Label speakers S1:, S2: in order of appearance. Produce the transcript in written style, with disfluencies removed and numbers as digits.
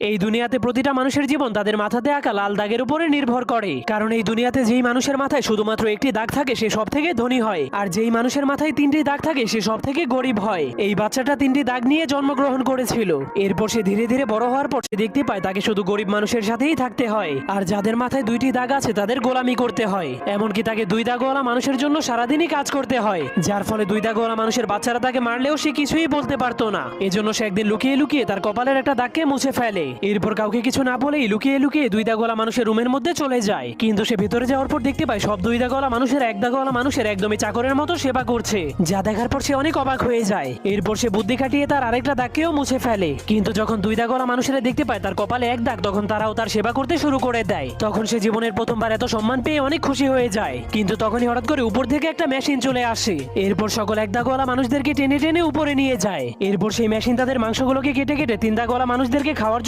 S1: এই দুনিয়াতে প্রতিটা মানুষের জীবন তাদের মাথাতে আঁকা লাল দাগের উপরে নির্ভর করে। কারণ এই দুনিয়াতে যেই মানুষের মাথায় শুধুমাত্র একটি দাগ থাকে সে সব থেকে ধনী হয়, আর যেই মানুষের মাথায় তিনটি দাগ থাকে সে সব থেকে গরিব হয়। এই বাচ্চাটা তিনটি দাগ নিয়ে জন্মগ্রহণ করেছিল। এরপর সে ধীরে ধীরে বড় হওয়ার পর সে দেখতে পায় তাকে শুধু গরিব মানুষের সাথেই থাকতে হয়, আর যাদের মাথায় দুইটি দাগ আছে তাদের গোলামি করতে হয়। এমনকি তাকে দুই দাগওয়ালা মানুষের জন্য সারাদিনই কাজ করতে হয়, যার ফলে দুই দাগওয়ালা মানুষের বাচ্চারা তাকে মারলেও সে কিছুই বলতে পারতো না। এজন্য সে একদিন লুকিয়ে লুকিয়ে তার কপালের একটা দাগকে মুছে ফেলে। এরপর কাউকে কিছু না বলেই লুকিয়ে লুকিয়ে দুই দাগওয়ালা মানুষের রুমের মধ্যে চলে যায়। কিন্তু সে ভেতরে যাওয়ার পর দেখতে পায় সব দুই দাগওয়ালা মানুষের এক দাগওয়ালা মানুষের একদমই চাকরের মতো সেবা করছে, যা দেখার পর সে অনেক অবাক হয়ে যায়। এরপর সে বুদ্ধি খাটিয়ে তার আরেকটা দাগকেও মুছে ফেলে। কিন্তু যখন দুই দাগওয়ালা মানুষেরা দেখতে পায় তার কপালে এক দাগ, তখন তারাও তার সেবা করতে শুরু করে দেয়। তখন সে জীবনের প্রথমবার এত সম্মান পেয়ে অনেক খুশি হয়ে যায়। কিন্তু তখনই হঠাৎ করে উপর থেকে একটা মেশিন চলে আসে। এরপর সকল এক দাগওয়ালা মানুষদেরকে টেনে টেনে উপরে নিয়ে যায়। এরপর সেই মেশিন তাদের মাংসগুলোকে কেটে কেটে তিন দাগওয়ালা মানুষদেরকে খাওয়ার জন্য